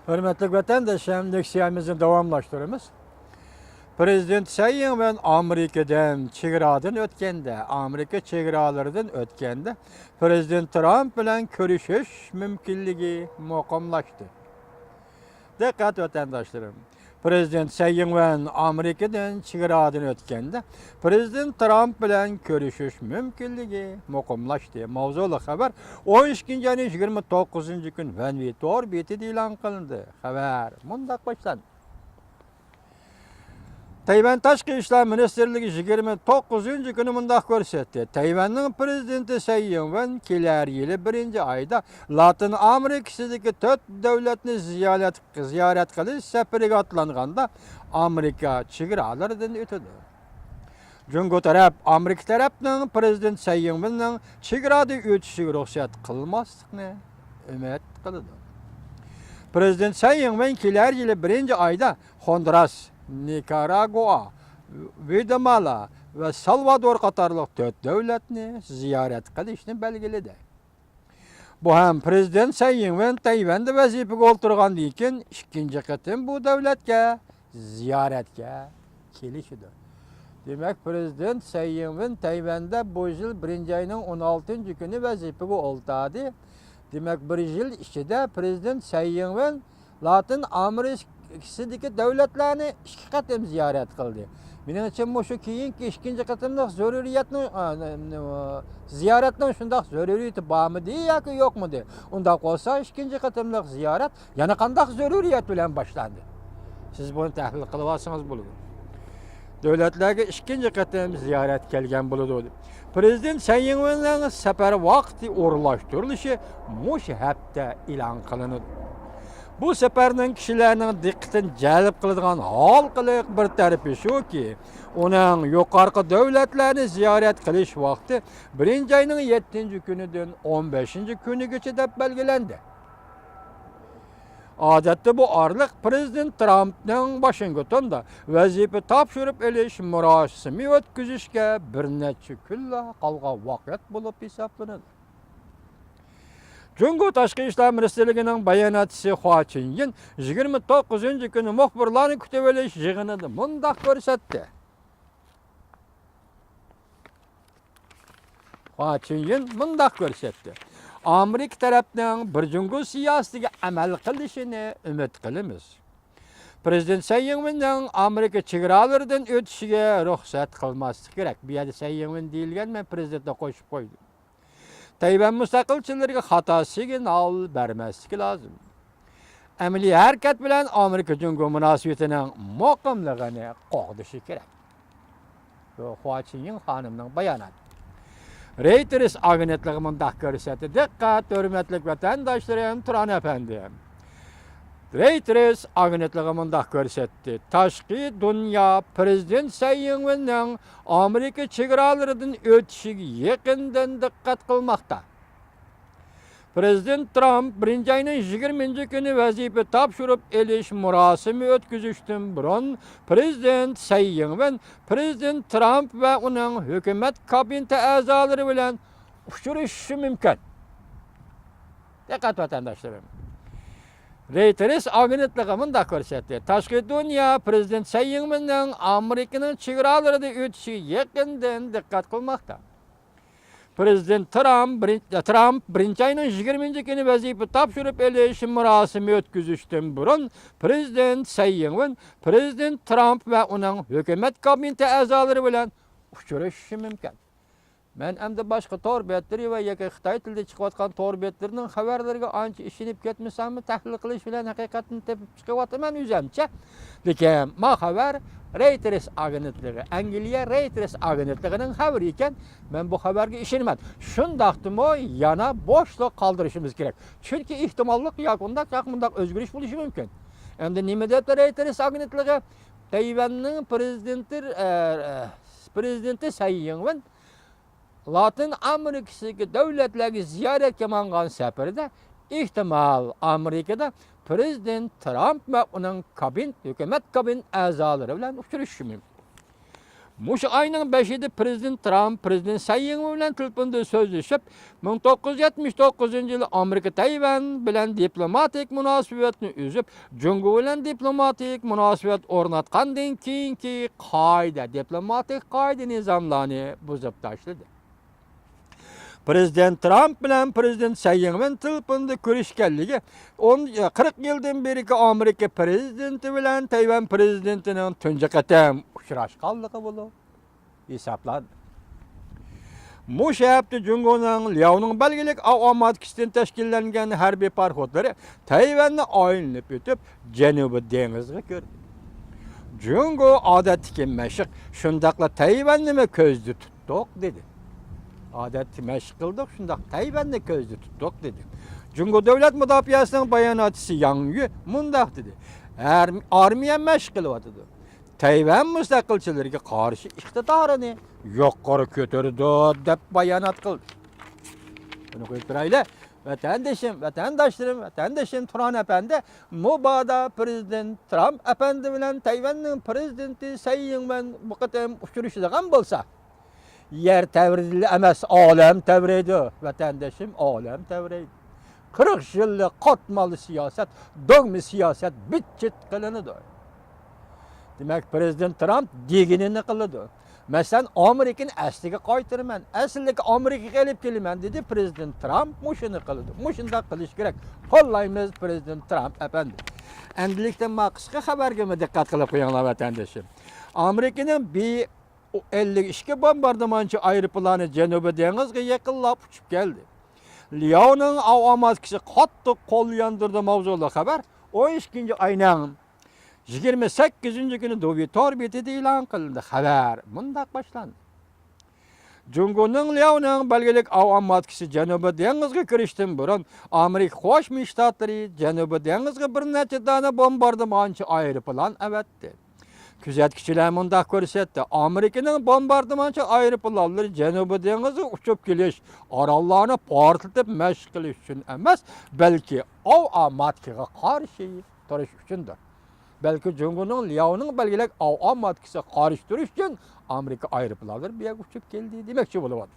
Hürmetli vatandaşlarım, leksiyamızı davamlaştırımız. Prezident Sayın ben Amerika'dan çegaradan ötkende, Amerika çegaralarından ötkende, Prezident Trump bilen görüşüş mümkünlüğü mukamlaştı. Dikkat vatandaşlarım. Prezident Sayın ben Amerika'dan çegaradan ötkende, Prezident Trump bilen görüşüş mümkünlüğü mukamlaştı. Mavzulu haber 12. ayın 29. gün Venvitor beti ilan kılındı. Haber mundaq başlandı. Tayvan Taşqi İşler Ministerligi 29. günü mundaq görsetdi. Tayvan'ın prezidenti Sayın Wen keler yılı 1. ayda Latin Amerika'daki 4 devletni ziyaret qilish seferiga atlanganda Amerika chegaralardan ötedi. Jungo taraf Amerika tarafının prezident Sayın Wen'nin chegarada ötüşüge ruxsat qilmasligini umid qildi. Prezident Sayın Wen keler yılı 1. ayda Honduras, Nikaragua, Guatemala ve Salvador qatarlıq 4 devletni ziyaret qilishni belgiledi. Bu hem Prezident Sayın Wen Tayvan'da vazifege o'tirgandan keyin ikkinchi qatim bu davlatga ziyoratga kelishidi. Demek Prezident Sayın Wen Tayvan'da bu yıl 1. ayının 16. günü vazifege o'tirdi. Demek 1 yıl içinde Prezident Sayın Wen Latin Amerika'daki devletlerini 2 qatim ziyaret kıldı. Benim için bu şu keyinki ikinci qatimlik zörüriyetini ziyaretinin şundaq zörüriyeti var mı diye ya ki yok mu diye. Undaq olsa ikinci qatimlik ziyaret yana qandaq zörüriyet bilen başlandı. Siz bunu tahlil qılıvarsınız buludu. Devletlerge ikinci qatim ziyaret kelgen buludu. Prezident Sayın Wen'nin sefer vakti uğurlaştırılışı muş hafta ilan kılındı. Bu seferinin kişilerinin dikkatini celp kıldıgan halkılık bir tarafi şu ki, onun yukarı devletlerini ziyaret kılış vakti 1. ayının 7. günüdün 15. günü geçe de belgelendi. Adette bu arlık Prezident Trump'ın Washington'da vazife tapşırıp eliş murasimi ötküzüşke bir neçe külla kalga vakit bulup hesaplanır. Jungo Taşqi İşler Ministerligining bayonotchisi Hua Chunying 29. günü muxbirlarni kutib olish yig'inida mundaq ko'rsatdi. Hua Chunying mundaq ko'rsatdi. Amerika tarafining bir jungo siyosatiga amal qilishini umid qilamiz. Prezident Sayın Wen'ning Amerika chegaralaridan o'tishiga ruxsat qilmaslik kerak. Bu yerda Sayın Wen deyilgan, men prezidentga qo'shib qo'ydim. Tayvan müstakilçileriga xata signal bermeslik lazım. Amaliy harakat bilan Amerika jungo munosabatining muqimligini qo'g'dishi kerak. Bu Hua Chunying xonimning bayonoti. Reuters agentligi mundaq ko'rsatdi. Diqqat, hurmatli vatandoshlarım, Turan efendim. Reuters agentligi mundaq ko'rsatdi. Tashqi dunyo Prezident Sayın Wen'ning Amerika chegaralaridan o'tishiga yaqindan diqqat qilmoqda. Prezident Trump 1. ayının 20. günü vazife tapşırıp eliş murasimi ötküzüştün burun Prezident Sayın Wen, Prezident Trump ve onun hükümet kabineti azaları bilen uçuruşu mümkün. Dikkat vatandaşlarım. Reuters agentligi mundaq ko'rsatdi. Tashqi dunyo Prezident Sayın Wen'ning Amerikaning chegaralarida o'tishiga yaqindan diqqat qilmoqda. Prezident Trump 1. ayının 20. günü vazife tapşırıp eliş murasimi ötküzüştün burun Prezident Sayın Wen, Prezident Trump ve onun hükümet kabineti azaları bilen uçuruşu mümkün. Men endi başka tor betleri ve yaka Xitoy tilida chiqayotgan tor betlerinin xabarlariga ancha ishinib ketmasammi, tahlil qilish bilan haqiqatni tepib chiqyapman o'zimcha. Lekin bu xabar Reuters agentligi, Angliya Reuters agentligining xabari ekan, men bu xabarga ishonmadim. Shundaqdimi yana bo'shliq qoldirishimiz kerak. Chunki ehtimollik yakunda mundaq o'zgarish bo'lishi mumkin. Endi nima debdi Reuters agentligi? Tayvanning prezidenti Sayın Wen Latin Amerika'daki devletleri ziyaretke mangan seferinde ihtimal Amerika'da Prezident Trump ve onun hükümet kabin azaları bilen uçuruşu mümkün. Muş ayının 5'inde Prezident Trump, Prezident Sayın bilen telefonda sözleşip, 1979 yılı Amerika Tayvan bilen diplomatik münasebetini üzüp, Cungo bilen diplomatik münasebet ornatkandan keyinki qayda, diplomatik qayda nizamlarını buzup taşladı. Prezident Trump bilen Prezident Sayın telefonda görüşkenligi 40 yıldan beri Amerika prezidenti bilen Tayvan prezidentinin tunji qatam uchrashganligi bo'lib hisoblanadi. Muş hafta Cungo'nun Liao'nun belgelik avamadkisinden teşkillengen harbiy parxodları Tayvan'ı ayınlıp ötüp Cenubi Deniz'e gördü. Cungo adetki meşik şundakla Tayvan'ı mı közde tuttuk dedi. Adeti meşik kıldık şundak Tayvan'ı közde tuttuk dedi. Cungo Devlet Müdafiasının bayanatçısı Yang Yu mundak dedi. Armiya meşik kılıvadı. Tayvan müstakilçileriga qarşı iqtidarını yuqori ko'tardi deb bayonot qildi. Buni qo'yib turaylik. Vatandaşlarım Turan Efendi, Mubada Prezident Trump Efendi bilen Tayvan'ın prezidenti Sayın ben bu qatam uchrashadigan bo'lsa, yer tevridili emas, olam tevridi. Vatandaşım olam tevridi. 40 yıllık qatmalı siyaset, dogmi siyaset bitchit qilinadi. Demek Prezident Trump deginini qildi. Mesela Amerika'nın asliga qaytiraman, asliga Amerikaga kelib kelaman dedi Prezident Trump, mushuni qildi. Mushunda qilish kerak. Qo'llaymiz Prezident Trump efendi. Endilikdan qisqa xabarga diqqat qilib qo'yinglar vatandoshim. Amerika'nın B-52 bombardimonchi aeroplani Janubiy dengizga yaqinlab uchib keldi. Liao'nun avamadkisi qattiq qo'l yondirdi mavzuli xabar 12 ayning 28 günü Dovi Torbeti ilan kılındı. Haber mundak başlandı. Cungo'nun Liao'nun belgelik avamadkisi Janubiy Deniz'e kirişten burun Amerika Qo'shma Shtatlari Janubiy Deniz'e bir neçe tane bombardımançı aeroplan evetti. Küzetkiçiler mundak ko'rsatdi. Amerika'nın bombardımançı aeroplanları Janubiy Deniz'e uçup kelish orollarni portlatib mashq qilish uchun emas, balki avamadkiga qarshi turish uchundir. Belki Cungo'nun Liao'nun belgelik avamadkisi qarıştırış için Amerika aeroplanları bir uçup geldi demekçi buluyor.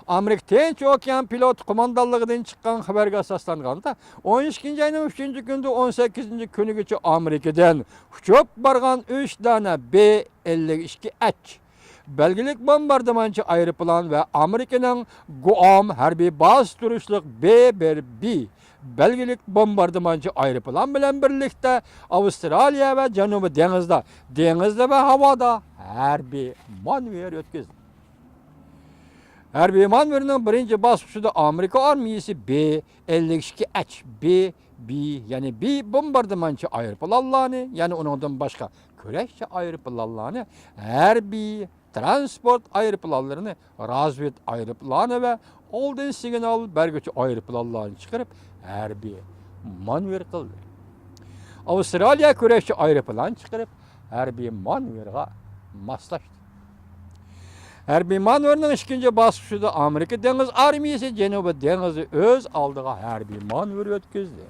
Amerika Tinch Okean pilot komandalığından çıkan haberge asaslanganda 12 ayının 3. günde 18. günügacha Amerika'dan uçup bargan 3 tane B-52H belgelik bombardımançı aeroplan ve Amerika'nın Guam harbiy baz turuşluk B-1B belgelik bombardımançı aeroplan bilen birlikte Avustralya ve Janubiy denizde ve havada harbiy manevr ötküzdü. Harbiy manevrining birinchi bosqichida Amerika armiyasi B-52H, B yani B bombardımançı aeroplanlarni, yani ondan başka kurashchi aeroplanlarni, harbiy transport aeroplanlarini, razved aeroplanı ve oldin signal berguvchi aeroplanlarni chiqarib harbiy manevr qildi. Avustraliya kurashchi aeroplan chiqarib harbiy manevrga moslashdi. Harbiy manevrning ikkinchi bosqichida Amerika dengiz armiyasi Janubiy dengizni o'z oldiga harbiy manevr o'tkazdi.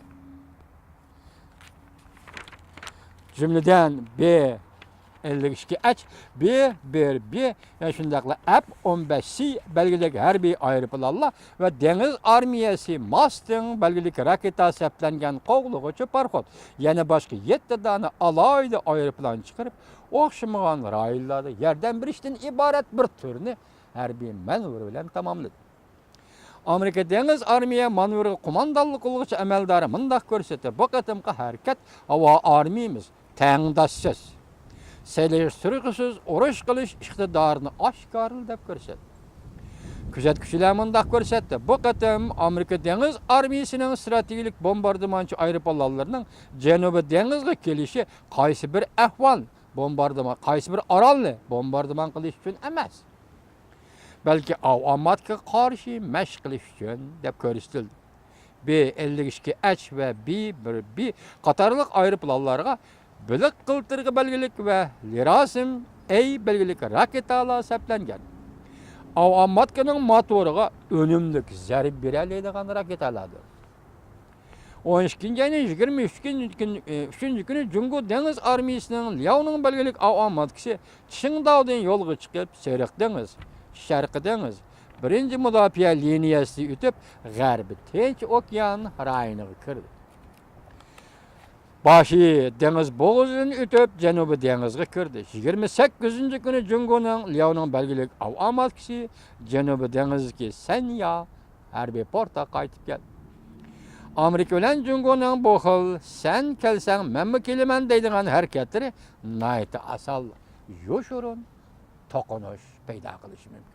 Jumladan B-52H, B-1B, yani shundaqla F-15C belgilik harbiy aeroplanlar ve deniz armiyasi Mustang belgilik raketa seplengen qo'g'lug'uchi parxod, yana boshqa 7 tane alayda aeroplan chiqarib, o'xshamagan rayonlarda yerdan berishdan iborat bir turni harbiy manevr bilan tamomladi. Amerika deniz armiya manevri qo'mondonlik qiluvchi amaldori mundaq ko'rsatdi. Bu qatimqi harakat havo armiyamiz tengdoshsiz, selektirsiz urush qilish iqtidorini oshkorlab deb ko'rsatdi. Kuzatuvchilar mundaq ko'rsatdi. Bu qatim Amerika deniz armiyasining strategik bombardimonchi aeroplanlarining Janubiy dengizga kelishi qaysi bir ahvol bombardimon, qaysi bir orolni bombardimon qilish uchun emas, balki avamadga qarshi mashq qilish uchun deb ko'rsatildi. B-52H ve B-1B qatorliq aeroplanlarga bilik qiltirg'i belgilik ve Lirasim A belgilik raketalar seplengen. Avamadkaning motoriga önümlük zarb beradigan raketalardir. 12 ayının 23 günü Cungo Deniz Armiyasının Liao'nun belgelik avamadkisi Qingdao'dan yolga çıkıp Seyrek Deniz, Şarkı Deniz, birinci müdafiə liniyası ötüp G'arbi Tinch Okean rayoniga kirdi. Başı deniz boğazını ötüp Janubi dengizge kirdi. 28 günü Cungo'nun Liao'nun belgelik avamadkisi Janubi dengizki Sanya harbiy portqa qaytib keldi. Amerika bilan Cungo'nun bu xil sen kelsen men kelaman deydigan hareketleri nayta asal yoshurun to'qinish paydo qilishi mumkin.